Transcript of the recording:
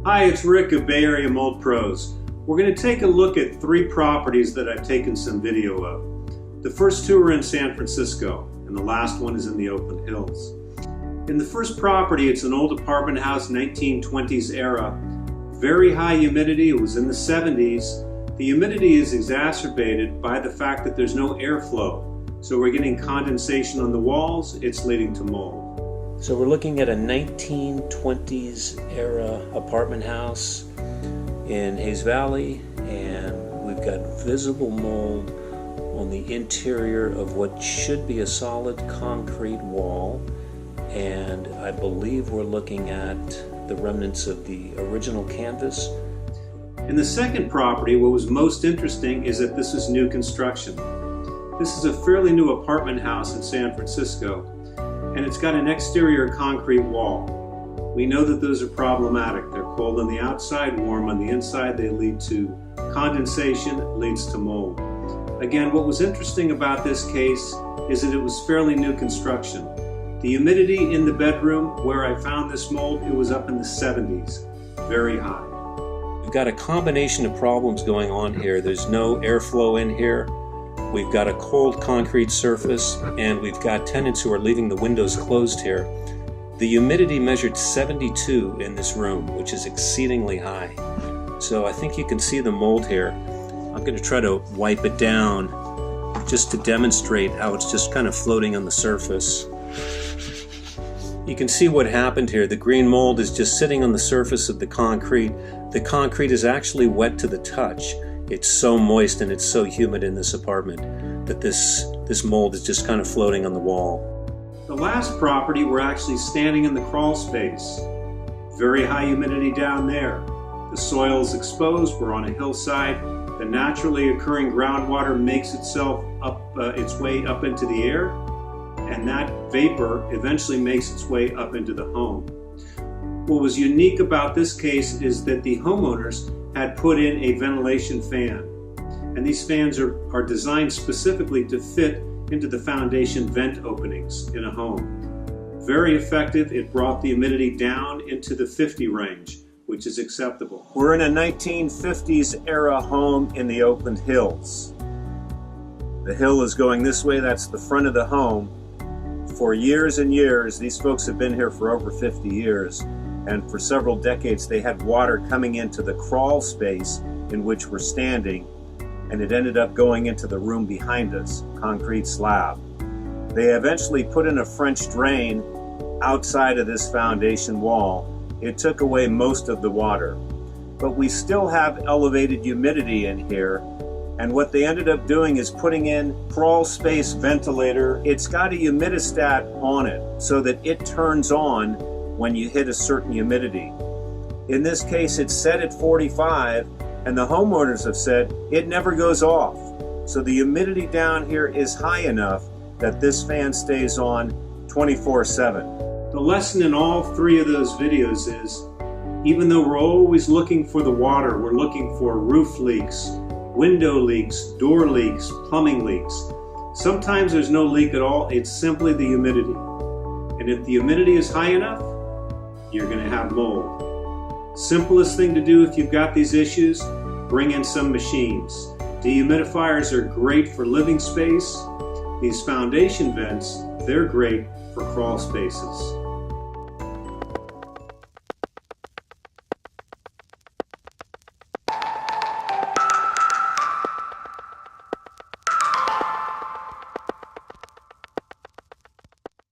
Hi, it's Rick of Bay Area Mold Pros. We're going to take a look at 3 properties that I've taken some video of. The first 2 are in San Francisco, and the last one is in the Oakland Hills. In the first property, it's an old apartment house, 1920s era. Very high humidity, it was in the 70s. The humidity is exacerbated by the fact that there's no airflow. So we're getting condensation on the walls, it's leading to mold. So we're looking at a 1920s era apartment house in Hayes Valley, and we've got visible mold on the interior of what should be a solid concrete wall, and I believe we're looking at the remnants of the original canvas. In the second property, what was most interesting is that this is new construction. This is a fairly new apartment house in San Francisco, and it's got an exterior concrete wall. We know that those are problematic. They're cold on the outside, warm on the inside. They lead to condensation, it leads to mold. Again, what was interesting about this case is that it was fairly new construction. The humidity in the bedroom where I found this mold, it was up in the 70s, very high. We've got a combination of problems going on here. There's no airflow in here. We've got a cold concrete surface, and we've got tenants who are leaving the windows closed here. The humidity measured 72 in this room, which is exceedingly high. So I think you can see the mold here. I'm going to try to wipe it down just to demonstrate how it's just kind of floating on the surface. You can see what happened here. The green mold is just sitting on the surface of the concrete. The concrete is actually wet to the touch. It's so moist and it's so humid in this apartment that this mold is just kind of floating on the wall. The last property, we're actually standing in the crawl space. Very high humidity down there. The soil is exposed, we're on a hillside. The naturally occurring groundwater makes itself its way up into the air, and that vapor eventually makes its way up into the home. What was unique about this case is that the homeowners had put in a ventilation fan, and these fans are designed specifically to fit into the foundation vent openings in a home. Very effective. It brought the humidity down into the 50 range, which is acceptable. We're in a 1950s era home in the Oakland Hills. The hill is going this way, that's the front of the home. For years and years, these folks have been here for over 50 years. And for several decades they had water coming into the crawl space in which we're standing, and it ended up going into the room behind us, concrete slab. They eventually put in a French drain outside of this foundation wall. It took away most of the water, but we still have elevated humidity in here, and what they ended up doing is putting in crawl space ventilator. It's got a humidistat on it so that it turns on when you hit a certain humidity. In this case, it's set at 45, and the homeowners have said it never goes off. So the humidity down here is high enough that this fan stays on 24/7. The lesson in all 3 of those videos is, even though we're always looking for the water, we're looking for roof leaks, window leaks, door leaks, plumbing leaks. Sometimes there's no leak at all, it's simply the humidity. And if the humidity is high enough, you're going to have mold. Simplest thing to do if you've got these issues, bring in some machines. Dehumidifiers are great for living space. These foundation vents, they're great for crawl spaces.